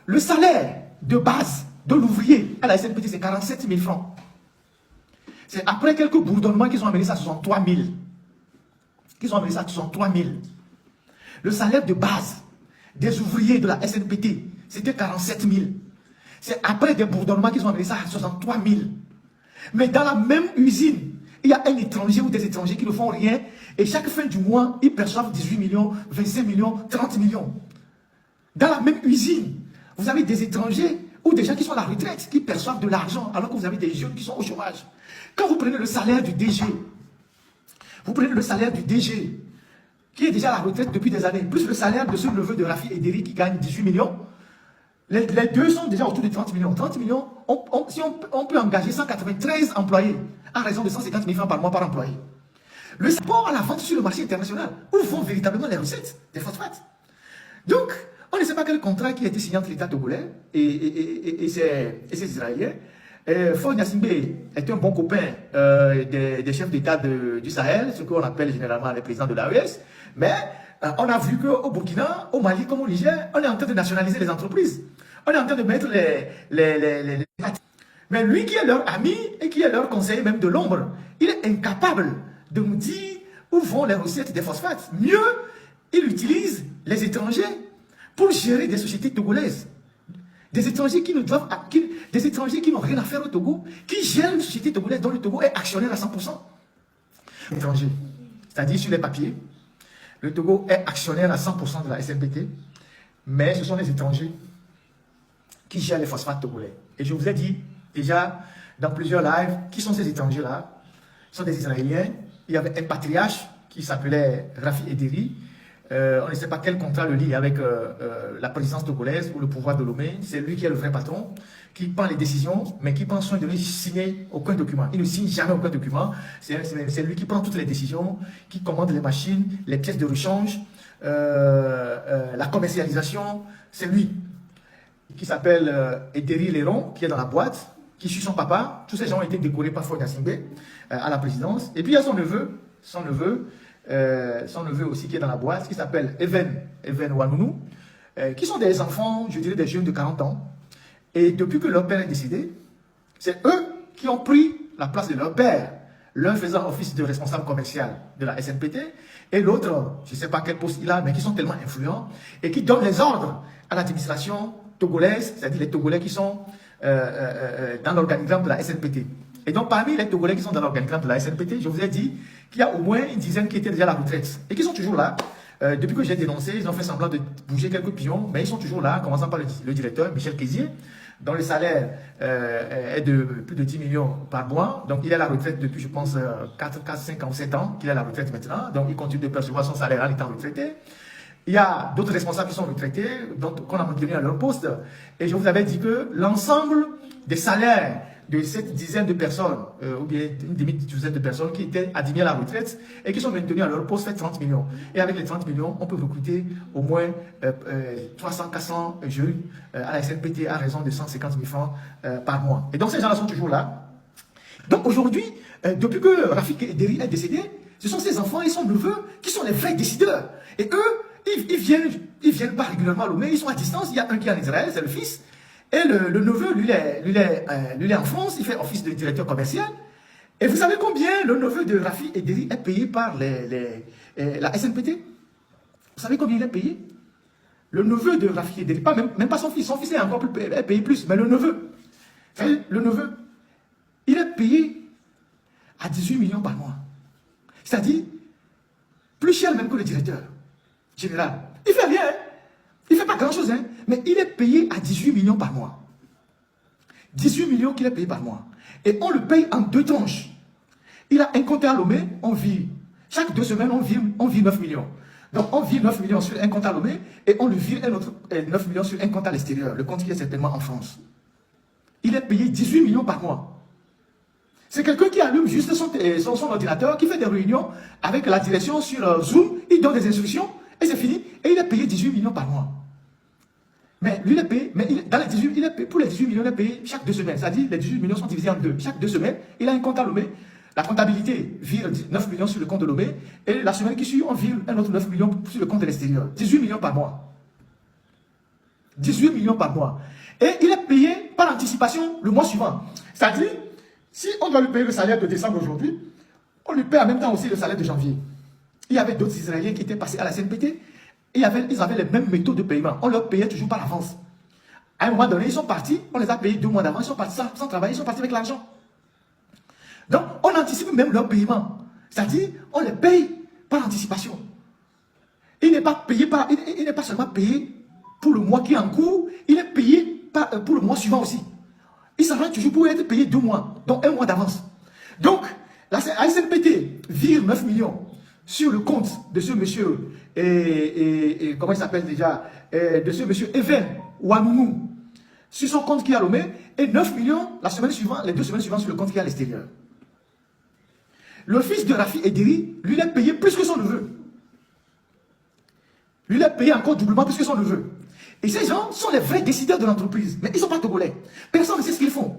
Le salaire de base de l'ouvrier à la SNPT, c'est 47 000 francs. C'est après quelques bourdonnements qu'ils ont amené ça à 63 000. Qu'ils ont amené ça à 63 000. Le salaire de base des ouvriers de la SNPT, c'était 47 000. C'est après des bourdonnements qu'ils ont amené ça à 63 000. Mais dans la même usine, il y a un étranger ou des étrangers qui ne font rien. Et chaque fin du mois, ils perçoivent 18 millions, 25 millions, 30 millions. Dans la même usine, vous avez des étrangers ou des gens qui sont à la retraite, qui perçoivent de l'argent, alors que vous avez des jeunes qui sont au chômage. Quand vous prenez le salaire du DG, qui est déjà à la retraite depuis des années, plus le salaire de ce neveu de Rafi Ederi qui gagne 18 millions, les deux sont déjà autour de 30 millions. 30 millions, si on peut engager 193 employés à raison de 150 000 francs par mois par employé. Le support à la vente sur le marché international, où vont véritablement les recettes des phosphates. Donc, on ne sait pas quel contrat qui a été signé entre l'État togolais et ces Israéliens. Faure Gnassingbé est un bon copain des chefs d'État du Sahel, ce qu'on appelle généralement les présidents de l'AES. Mais on a vu qu'au Burkina, au Mali comme au Niger, on est en train de nationaliser les entreprises. On est en train de mettre les... Mais lui qui est leur ami et qui est leur conseiller même de l'ombre, il est incapable de nous dire où vont les recettes des phosphates. Mieux, il utilise les étrangers pour gérer des sociétés togolaises. Des étrangers qui n'ont rien à faire au Togo, qui gèrent une société togolaise dont le Togo est actionnaire à 100%. Étrangers, c'est-à-dire sur les papiers, le Togo est actionnaire à 100% de la SNPT, mais ce sont les étrangers qui gèrent les phosphates togolais. Et je vous ai dit déjà dans plusieurs lives, qui sont ces étrangers-là? Ce sont des Israéliens. Il y avait un patriarche qui s'appelait Rafi Ederi. On ne sait pas quel contrat le lie avec la présidence togolaise ou le pouvoir de Lomé. C'est lui qui est le vrai patron, qui prend les décisions, mais qui prend soin de ne signer aucun document. Il ne signe jamais aucun document. C'est lui qui prend toutes les décisions, qui commande les machines, les pièces de rechange, la commercialisation. C'est lui qui s'appelle Ederi Léron, qui est dans la boîte, qui suit son papa. Tous ces gens ont été décorés par Faure Gnassingbé à la présidence. Et puis il y a son neveu aussi qui est dans la boîte, qui s'appelle Even Wanounou, qui sont des enfants, je dirais des jeunes de 40 ans. Et depuis que leur père est décédé, c'est eux qui ont pris la place de leur père, l'un faisant office de responsable commercial de la SNPT, et l'autre, je ne sais pas quel poste il a, mais qui sont tellement influents, et qui donnent les ordres à l'administration togolaise, c'est-à-dire les Togolais qui sont dans l'organigramme de la SNPT. Et donc, parmi les Togolais qui sont dans l'organigramme de la SNPT, je vous ai dit qu'il y a au moins une dizaine qui étaient déjà à la retraite et qui sont toujours là. Depuis que j'ai dénoncé, ils ont fait semblant de bouger quelques pions, mais ils sont toujours là, commençant par le directeur, Michel Kézier, dont le salaire est de plus de 10 millions par mois. Donc, il est à la retraite depuis, je pense, 4, 5 ans, 7 ans qu'il est à la retraite maintenant. Donc, il continue de percevoir son salaire en étant retraité. Il y a d'autres responsables qui sont retraités, qu'on a maintenu à leur poste. Et je vous avais dit que l'ensemble des salaires de cette dizaine de personnes, ou bien une demi-douzaine de personnes qui étaient admises à la retraite et qui sont maintenues à leur poste fait 30 millions. Et avec les 30 millions, on peut recruter au moins 300, 400 jeunes à la SNPT à raison de 150 000 francs par mois. Et donc ces gens-là sont toujours là. Donc aujourd'hui, depuis que Rafi Ederi est décédé, ce sont ses enfants et son neveu qui sont les vrais décideurs. Et eux, ils viennent pas régulièrement à Lomé, ils sont à distance. Il y a un qui est en Israël, c'est le fils. Et le neveu, lui, il est en France, il fait office de directeur commercial. Et vous savez combien le neveu de Rafi Ederi est payé par la SNPT? Vous savez combien il est payé? Le neveu de Rafi Ederi, même pas son fils est encore plus payé plus, mais le neveu, il est payé à 18 millions par mois. C'est-à-dire, plus cher même que le directeur général. Il fait rien, hein? Il ne fait pas grand-chose, hein? Mais il est payé à 18 millions par mois. 18 millions qu'il est payé par mois. Et on le paye en 2 tranches. Il a un compte à Lomé, on vire. Chaque 2 semaines, on vire 9 millions. Donc on vire 9 millions sur un compte à Lomé et on lui vire un autre 9 millions sur un compte à l'extérieur, le compte qui est certainement en France. Il est payé 18 millions par mois. C'est quelqu'un qui allume juste son ordinateur, qui fait des réunions avec la direction sur Zoom, il donne des instructions et c'est fini. Et il est payé 18 millions par mois. Mais lui, il est payé, pour les 18 millions, il est payé chaque 2 semaines. C'est-à-dire les 18 millions sont divisés en 2. Chaque 2 semaines, il a un compte à Lomé. La comptabilité vire 9 millions sur le compte de Lomé. Et la semaine qui suit, on vire un autre 9 millions sur le compte de l'extérieur. 18 millions par mois. 18 millions par mois. Et il est payé par anticipation le mois suivant. C'est-à-dire, si on doit lui payer le salaire de décembre aujourd'hui, on lui paie en même temps aussi le salaire de janvier. Il y avait d'autres Israéliens qui étaient passés à la CNPT. Et ils avaient les mêmes méthodes de paiement. On leur payait toujours par avance. À un moment donné, ils sont partis, on les a payés 2 mois d'avance, ils sont partis sans travailler, ils sont partis avec l'argent. Donc, on anticipe même leur paiement. C'est-à-dire, on les paye par anticipation. Il n'est pas payé il n'est pas seulement payé pour le mois qui est en cours, il est payé pour le mois suivant aussi. Il s'arrange toujours pour être payé 2 mois, donc 1 mois d'avance. Donc, la SNPT vire 9 millions sur le compte de ce monsieur, comment il s'appelle déjà, de ce monsieur Even Wanounou, sur son compte qui est à Lomé, et 9 millions la semaine suivante, les 2 semaines suivantes sur le compte qui est à l'extérieur. Le fils de Rafi Ederi, lui, il est payé plus que son neveu. Lui, il est payé encore doublement plus que son neveu. Et ces gens sont les vrais décideurs de l'entreprise. Mais ils ne sont pas togolais. Personne ne sait ce qu'ils font.